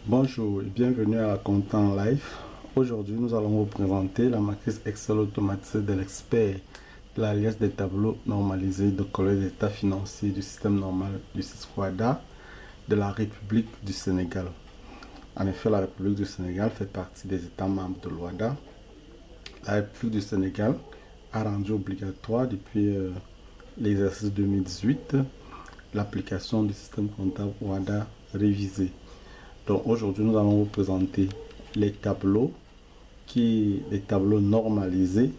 Bonjour et bienvenue à la Compta en live. Aujourd'hui, nous allons vous présenter la matrice Excel automatisée de l'expert de l'alias des tableaux normalisés de collecte d'état financier du système normal du SIS-WADA de la République du Sénégal. En effet, la République du Sénégal fait partie des États membres de l'OIDA. La République du Sénégal a rendu obligatoire depuis l'exercice 2018 l'application du système comptable OIDA révisé. Donc aujourd'hui, nous allons vous présenter les tableaux normalisés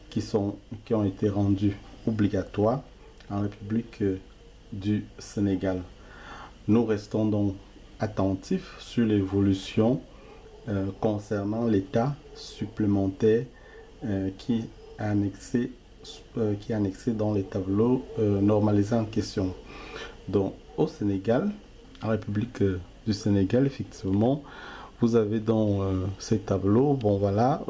qui ont été rendus obligatoires en République du Sénégal. Nous restons donc attentifs sur l'évolution concernant l'état supplémentaire qui est annexé dans les tableaux normalisés en question. Donc au Sénégal, en République du Sénégal, effectivement, vous avez dans ces tableaux, bon voilà,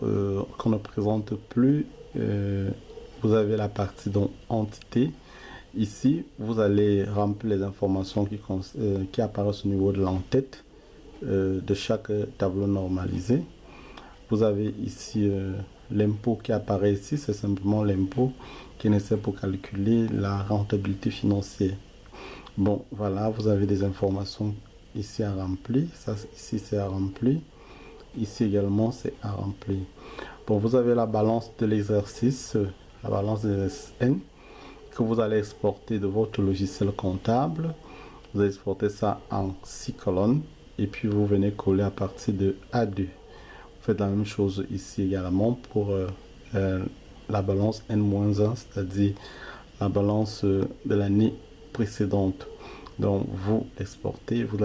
qu'on ne présente plus, vous avez la partie donc entité. Ici, vous allez remplir les informations qui apparaissent au niveau de l'entête de chaque tableau normalisé. Vous avez ici l'impôt qui apparaît ici, c'est simplement l'impôt qui est nécessaire pour calculer la rentabilité financière. Bon, voilà, vous avez des informations ici à remplir. Ça, ici, c'est à remplir. Ici également, c'est à remplir. Bon, vous avez la balance de l'exercice, la balance de N que vous allez exporter de votre logiciel comptable. Vous allez exporter ça en 6 colonnes. Et puis, vous venez coller à partir de A2. Vous faites la même chose ici également pour la balance N-1, c'est-à-dire la balance de l'année précédente. Donc vous exportez, vous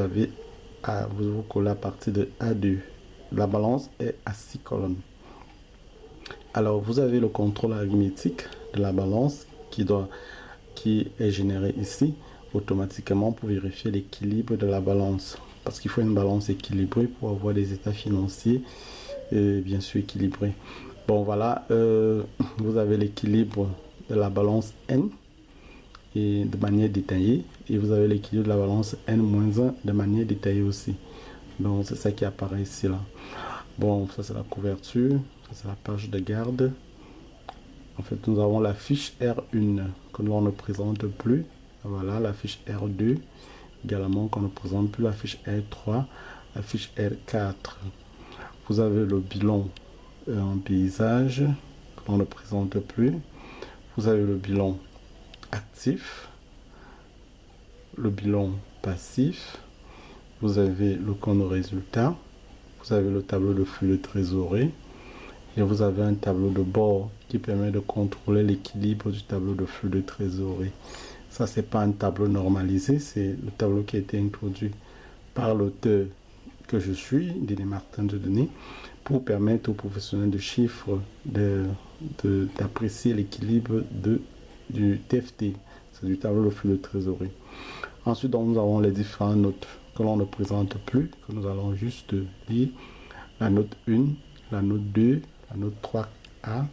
collez à partir de A2. La balance est à 6 colonnes. Alors vous avez le contrôle arithmétique de la balance qui est généré ici automatiquement pour vérifier l'équilibre de la balance. Parce qu'il faut une balance équilibrée pour avoir des états financiers bien sûr équilibrés. Bon voilà, vous avez l'équilibre de la balance N et de manière détaillée, et vous avez l'équilibre de la balance N-1 de manière détaillée aussi. Donc c'est ça qui apparaît ici là. Bon, ça c'est la couverture, ça c'est la page de garde. En fait, nous avons la fiche R1 que l'on ne présente plus. Voilà, la fiche R2 également qu'on ne présente plus, la fiche R3, la fiche R4. Vous avez le bilan en paysage que l'on ne présente plus. Vous avez le bilan actif, le bilan passif, vous avez le compte de résultat, vous avez le tableau de flux de trésorerie et vous avez un tableau de bord qui permet de contrôler l'équilibre du tableau de flux de trésorerie. Ça, c'est pas un tableau normalisé, c'est le tableau qui a été introduit par l'auteur que je suis, Denis Martin de Denis, pour permettre aux professionnels de chiffres d'apprécier l'équilibre du TFT, c'est du tableau de flux de trésorerie. Ensuite, donc, nous avons les différentes notes que l'on ne présente plus, que nous allons juste lire. La note 1, la note 2, la note 3A, la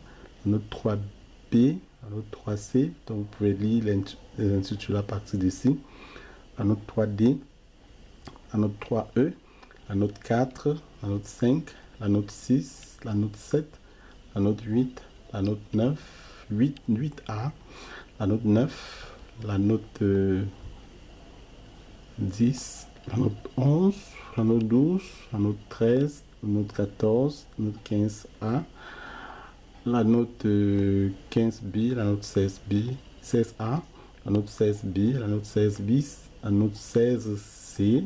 note 3B, la note 3C. Donc, vous pouvez lire les intitulés à partir d'ici. La note 3D, la note 3E, la note 4, la note 5, la note 6, la note 7, la note 8, la note 9, 8A, la note 9, la note 10, la note 11, la note 12, la note 13, la note 14, la note 15A, la note 15B, la note 16B, 16A, la note 16B, la note 16 bis, la note 16C.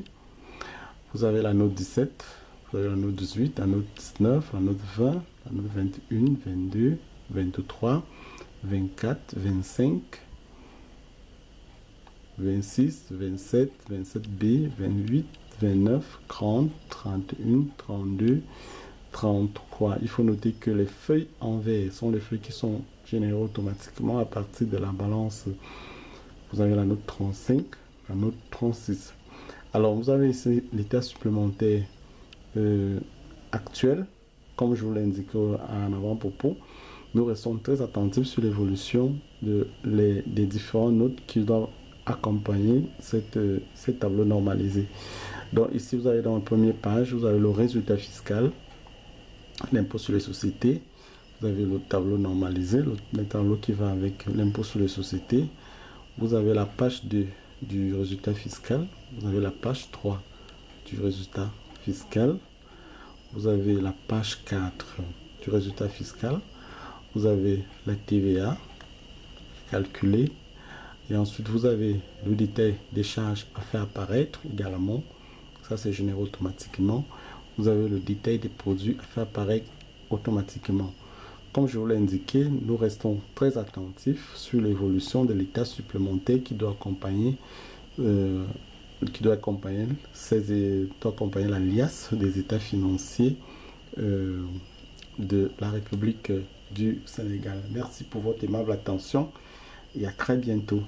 Vous avez la note 17, vous avez la note 18, la note 19, la note 20, la note 21, 22, 23, 24, 25, 26, 27, 27B, 28, 29, 30, 31, 32, 33. Il faut noter que les feuilles en vert sont les feuilles qui sont générées automatiquement à partir de la balance. Vous avez la note 35, la note 36. Alors, vous avez ici l'état supplémentaire actuel. Comme je vous l'ai indiqué en avant-propos, nous restons très attentifs sur l'évolution des différentes notes qui doivent accompagner ces tableaux normalisés. Donc ici, vous avez dans la première page, vous avez le résultat fiscal, l'impôt sur les sociétés. Vous avez le tableau normalisé, le tableau qui va avec l'impôt sur les sociétés. Vous avez la page 2 du résultat fiscal. Vous avez la page 3 du résultat fiscal. Vous avez la page 4 du résultat fiscal. Vous avez la TVA calculée. Et ensuite, vous avez le détail des charges à faire apparaître également. Ça, c'est généré automatiquement. Vous avez le détail des produits à faire apparaître automatiquement. Comme je vous l'ai indiqué, nous restons très attentifs sur l'évolution de l'état supplémentaire qui doit accompagner, la liasse des états financiers de la République du Sénégal. Merci pour votre aimable attention et à très bientôt.